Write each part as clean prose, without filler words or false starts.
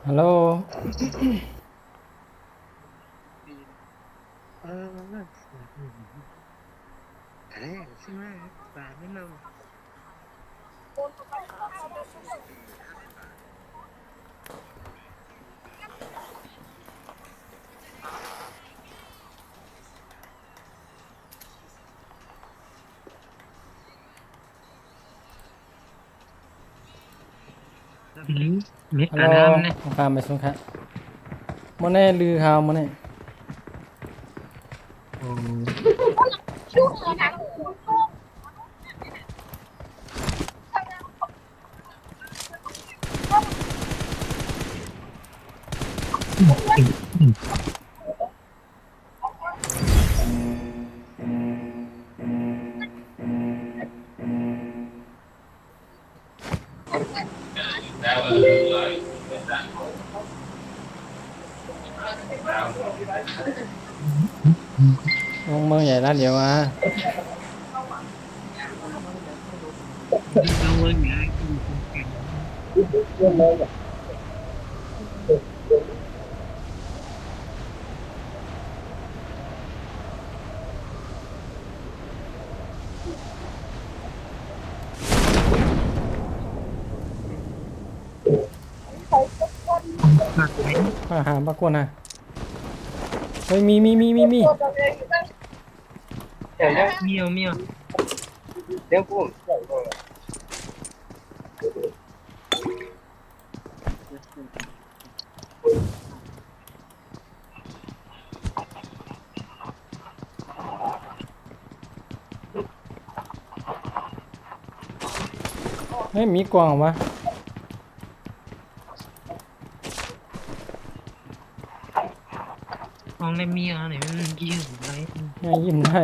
ฮัลโหลเอออะไรใช่ไหมบาทไม่นำเม็ดฮัลโหลกาน้ำเนี่ยข้ามไปสุนทรโมเน่ลือข่าวโมเน่โอ้ลงเมืองใหญ่แล้วเดี๋ยวเราเงินไงฝากไว้มาหาปรากฏนะเฮ้ยมีเมียวเมียวเฮ้ยมีกวางวะมองในเมียวเนี่ยมันยืดไร ไงยิ้มได้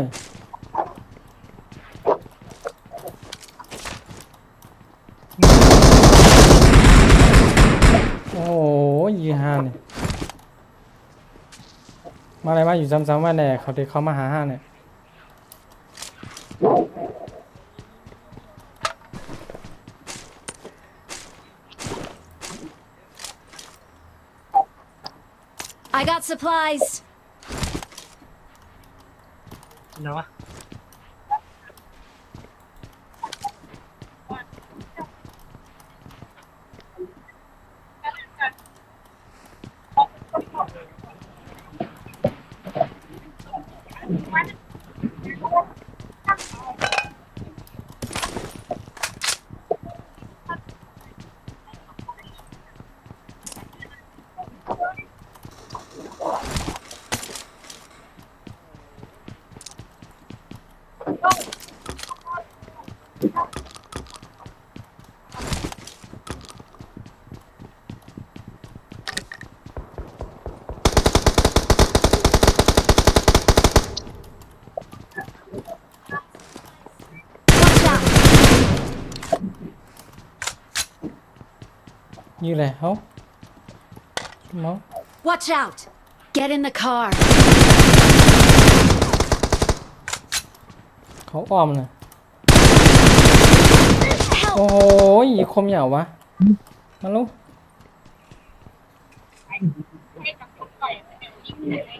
โอ้ยยีห้าเนี่ยมาอะไรมาอยู่ซ้ำๆว่าแน่เขาเด็กเขามาหาห้าเนี่ย I got supplies. แล้ววะnhư là hấu máu Watch out. Get in the car. เขาอ้อมเลยโอ้ Help. โหยีคมเหยาววะมาลูก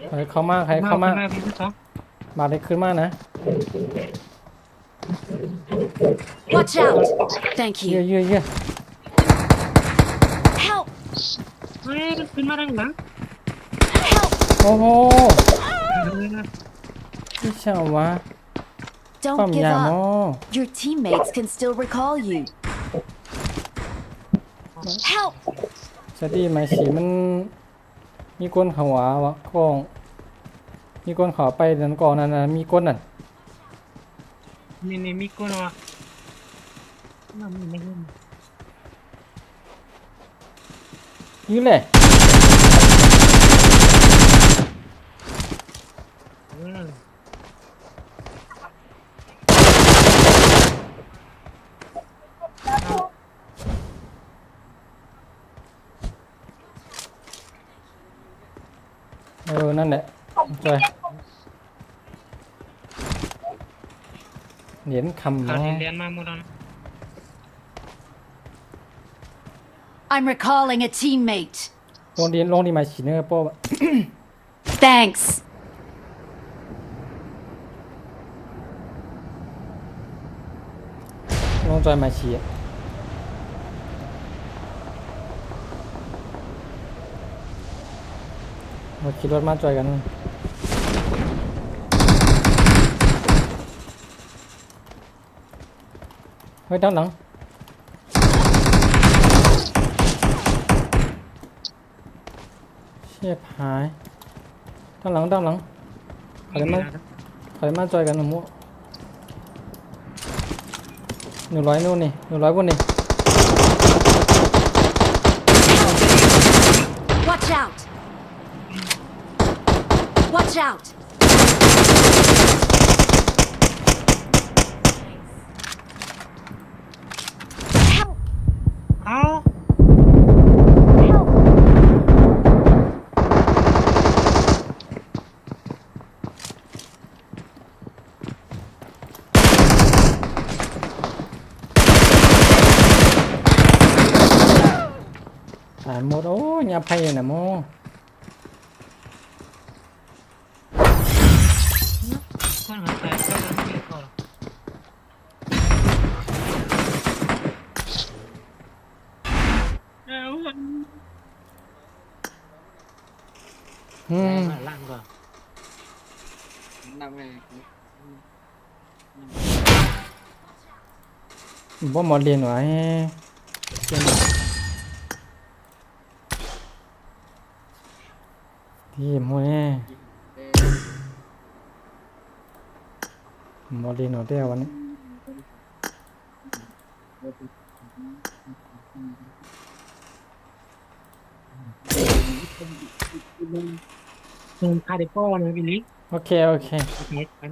ใครเข้ามาใครเข้ามา พี่ผู้ชม บาดได้ขึ้นมานะ Watch out. Thank เยอะ you. เยอะเยอะ Help. เฮ้ยขึ้นมาดังหลัง Help. โอ้โหพี่เฉาวะควา Don't ม give ยาวมอ up. Your teammates can still recall you. Help. สตีไหมสีมันมีก้นเขาหวาวะกองมีก้นเขาไปนั่นก่อนนั่นนะมีก้นนั่น นี่มีคนวะน้ำมันไม่เห็น ยืนเลย เออ นั่นแหละจอยเหรียญคำ เขา เนาะ ที่เรียนมาหมดแล้ว I'm recalling a teammate. ลงดีมาฉีเนอร์โป้ Thanks. ลงจอยมาฉีอะมาขี่รถมาจอยกันเฮ้ยด้านหลังเชี่ยหายด้านหลังขอเลยมาจอยกันหนู100นู่นนี่100บนนี่ Watch out. Watch out. Help. เอา Help. ตายหมดโอ้ยอย่าไปนะโม คนหันใจก็จะไม่พอแล้วมัน อืม ล่างก่อน บ่หมดเรียนไว้ที่มวยหมดเรียนหมดเดียววันนี้ คาเดโป้นะพี่ลิก โอเค โอเคกัน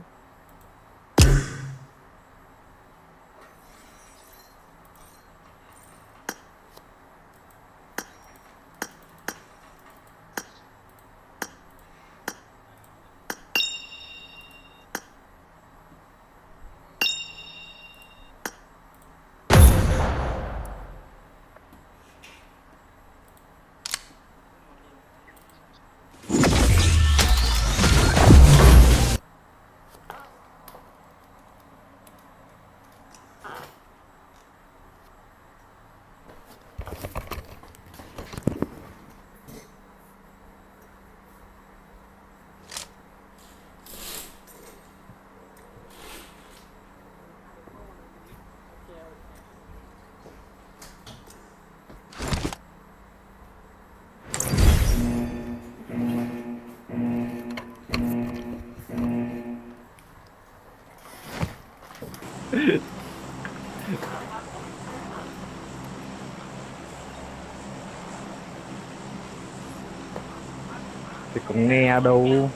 thì cũng nghe đâu.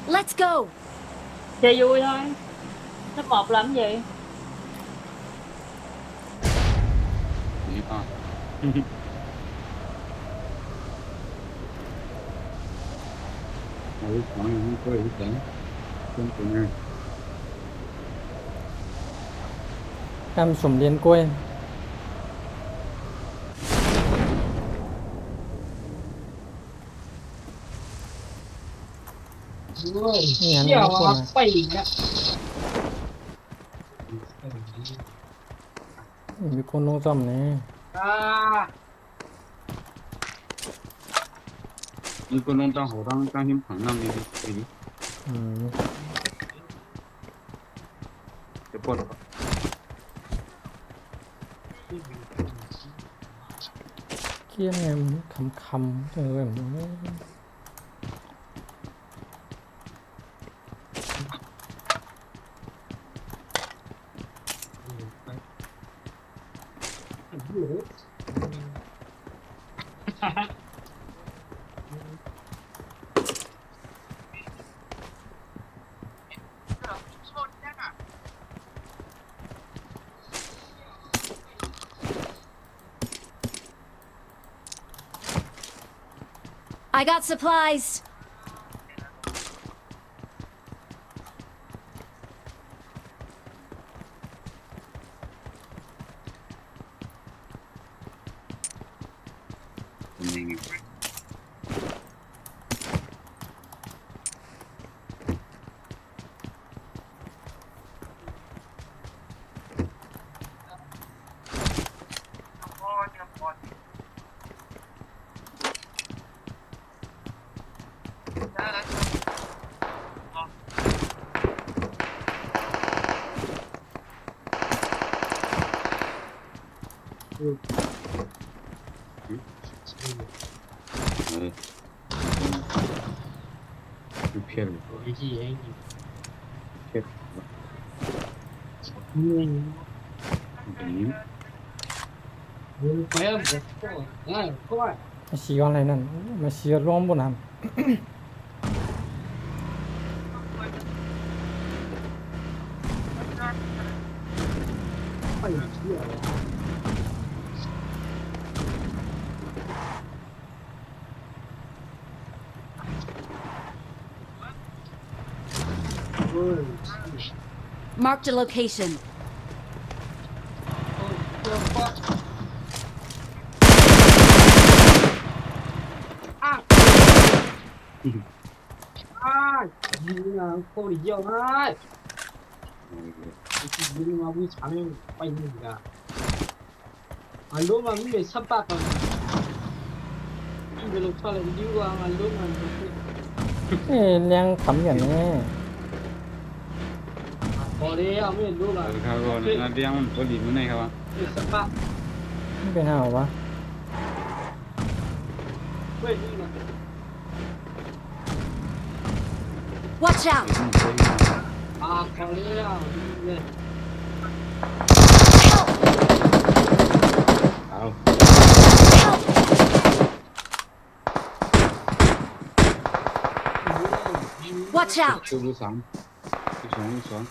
Let's go. Chơi vui thôi. Lớp 1 làm gì? Nghĩ con. Ủa, còn không có ý tưởng. Không có nghe. การสมเรียนกล้วยนี่อันนี้คนนะ ไปอีกแล้ว มีคนลงซ้ำนี่ 이거 농장 호랑 짱힘 강남이 되니? อืม 예뻐라. เกี้ยงไงมันคำจังเลยผมว่า I got supplies. เป็นยังไง เออดูเพี้ยน ไอ้ที่ไอ้ เพี้ยน นี่ เป็นนี้ ไปอ่ะก็ว่า มาชี้อะไรนั่นมาชี้ร่วมบนน้ ไปเที่ยว Marked a location. นี่นะโคตรเยอะเลยนี่มาวิ่งช้างไปนี่กันอันนู้นมันมีสับปะรดนี่เป็นลูกชายเลยดีกว่าอันนู้นมัน ำเลี้ยงขำอย่างนี้ พอแล้วไม่รู้ละ เขาก็นาเดียงมันพอดีมันไหนครับวะ สับปะ ไม่เป็นห่าวะ ไม่นี่นะ Watch out! พอแล้วนี่ เอา Watch out! ดูสามดูสอง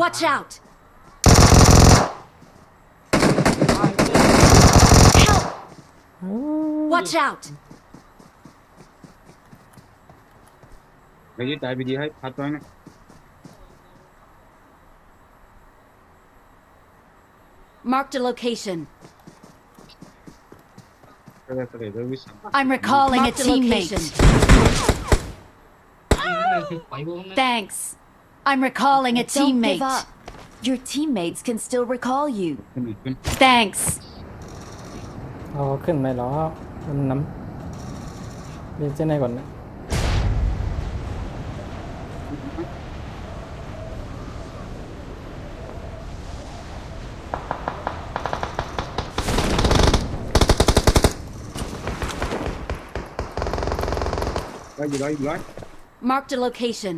Watch out! อู้ Watch out! ไปยึดตายไปดีให้พัดไว้นะ Marked a location. ก็ได้ก็ได้ด้วยวิสัย I'm recalling a teammate. Thanks. I'm recalling a Don't give teammate. up. Your teammates can still recall you. ขึ้นอีกขึ้น Thanks. เอาขึ้นไหมเหรอมันน้ำเรียนเจ้าไหนก่อนนะ อยู่ร้อย Marked a location.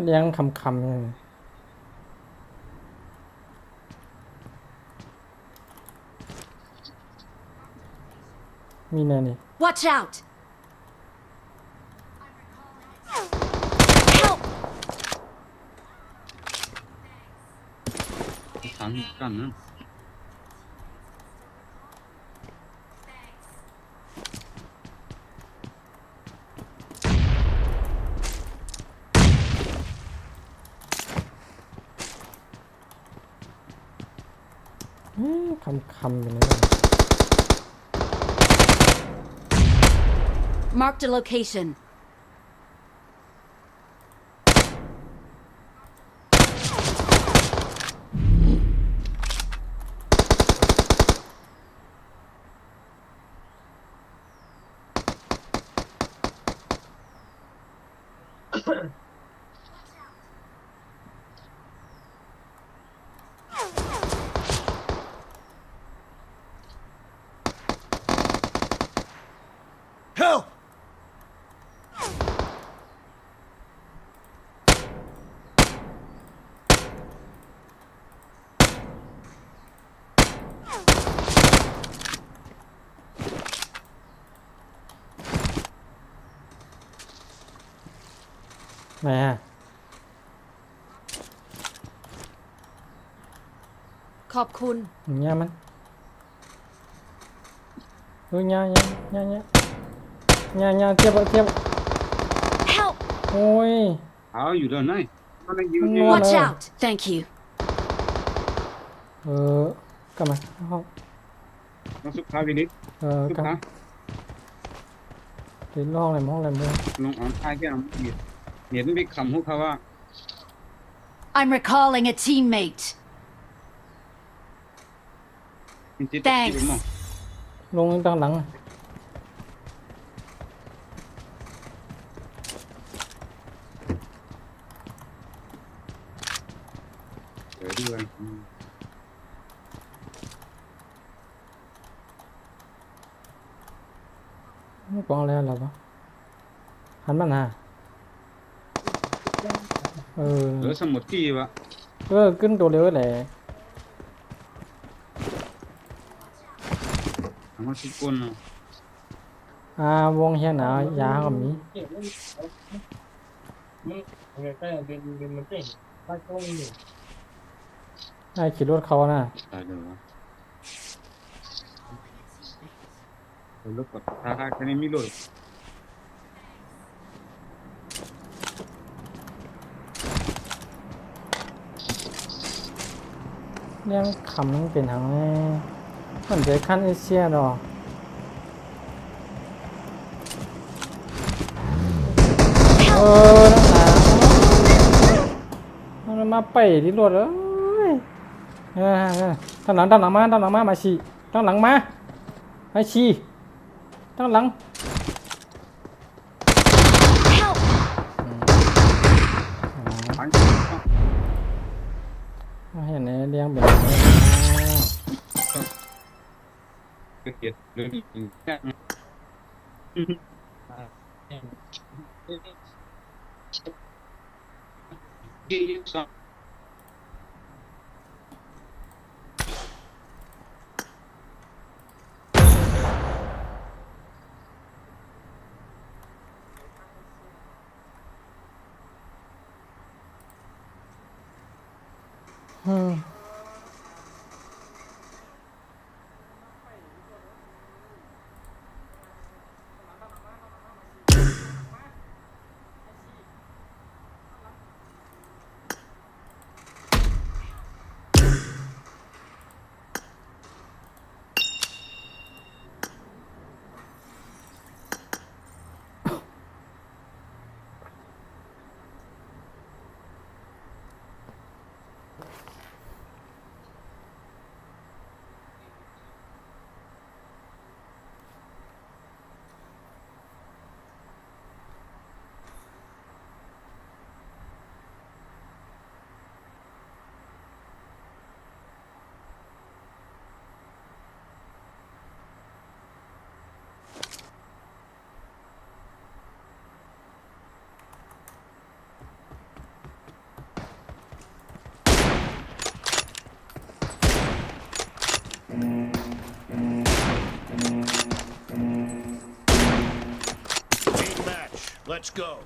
เลี้ยงคำๆอย่างนี้มีแน่นี่ Watch out! Help! สามกันนะ คำอย่างนี้ Marked a location. Help! ไหนฮะ ขอบคุณ อย่างเงี้ยมันดูเงี้ยเทียบ Help! โอ้ย เอาอยู่ด้านไหนมันยืน นวด Watch out! Thank you. กลับมาห้อง Nó xúc phá đi đi. ก Xúc ลับ phá. เดี๋ยวห้องอะไรมึง Long on hai cái nào nhiệt. Nhiệt nó bị khẩm hút khao à. I'm recalling a teammate. Mình chỉ Thanks. đúng không? ลงตั้งหลัง Để đi rồi. ไม่กองอะไรหรอปะหันมาหน้า Lỡ xong một kỳ vậy. ขึ้นตัวเร็วแหละ Nó xúc quân rồi. วงเฮียหนายาก็มี người ta là bên mình tỉnh ba công này ขี่รถเขาน่ะ Tại được rồi. Rồi lúc mà tha cái này mới lỗi. เรื่องคำนั้นเป็นทางมันจะขั้นเอเชียดอกนั่นนะมันมาไปที่รถเอ้ยตั้งหลังมามาฉีตั้งหลังมาฉีตั้งหลัง Help! Bắn. เห็นไหมเลี้ยงเป็น Cái kiệt. Đi sao? Team match. Let's go.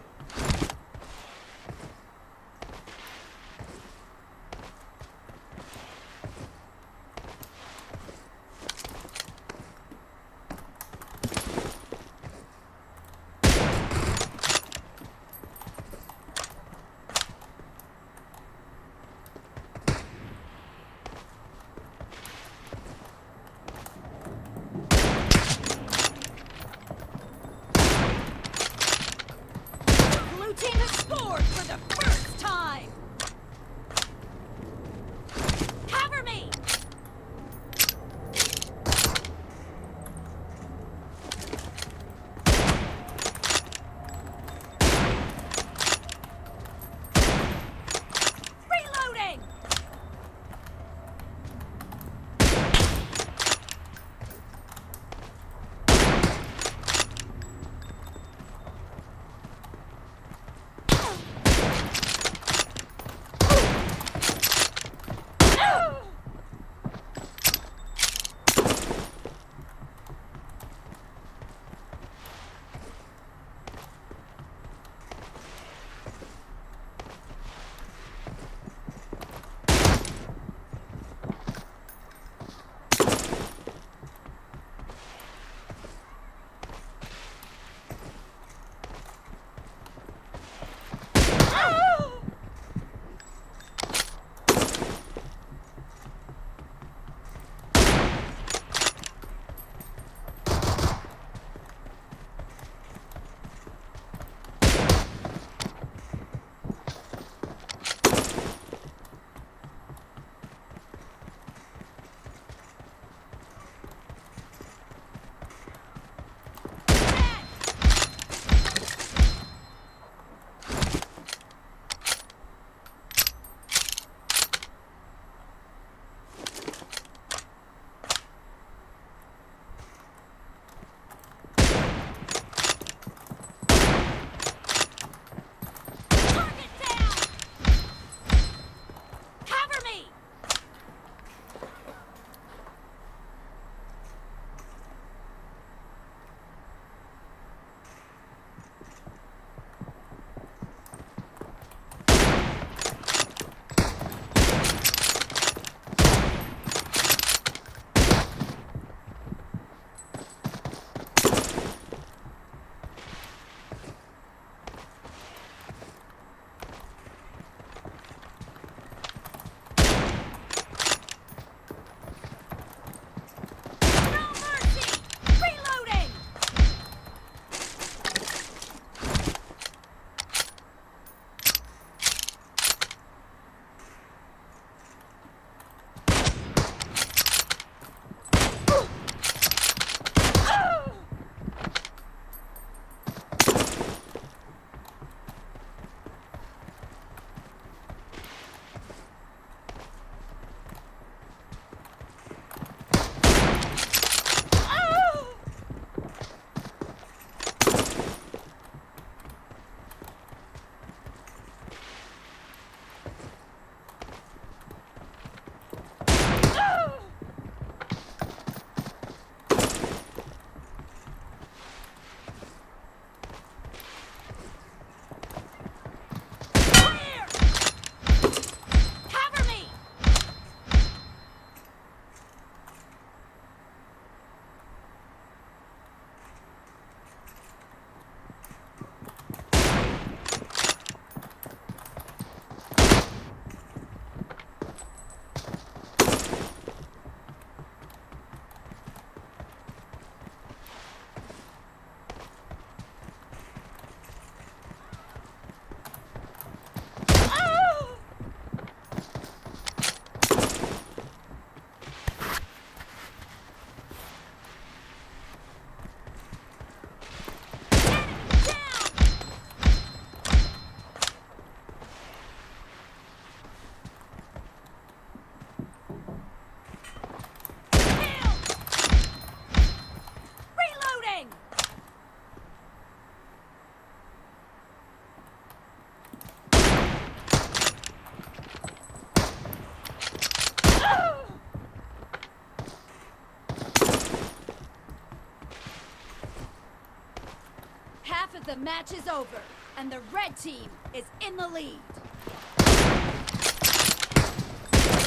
The match is over, and the red team is in the lead.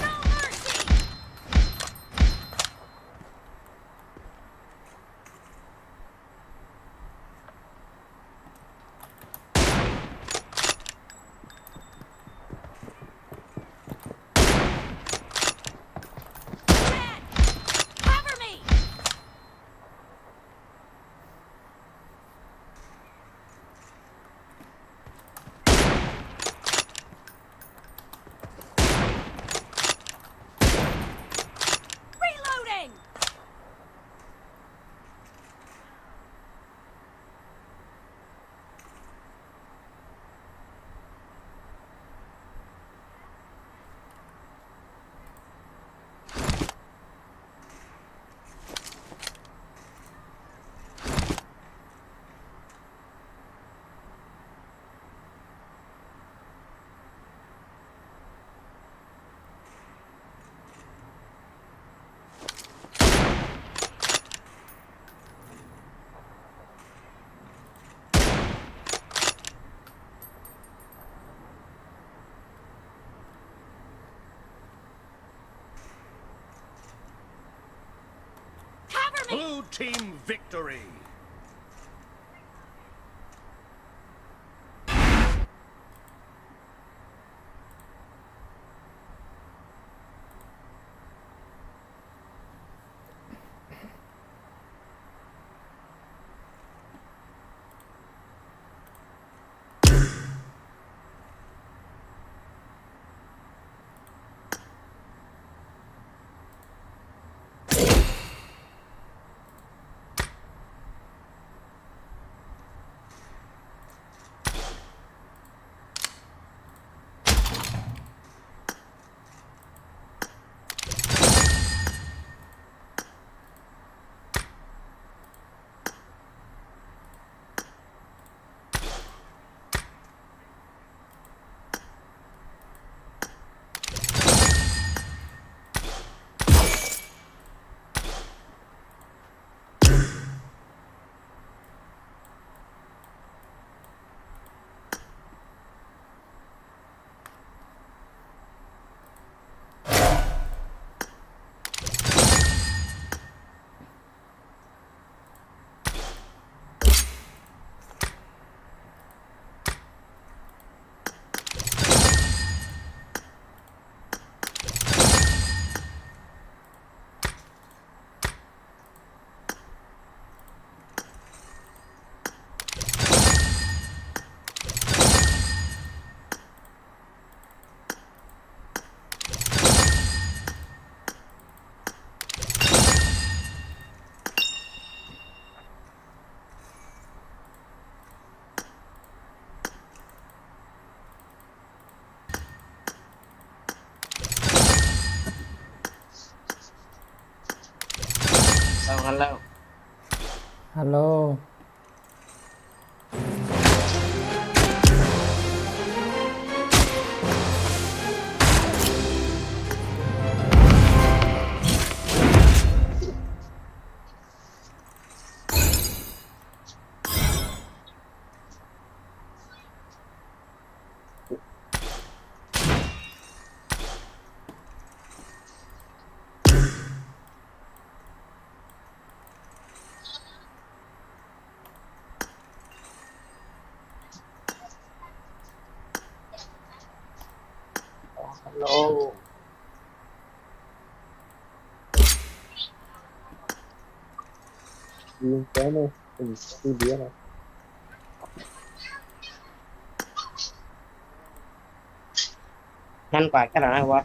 No mercy! Dad! Cover me! Reloading! Cover me! Blue team victory. Hello. Hello. Hello. Yên cái này, tôi biết rồi. Nhanh quá cái nào quá.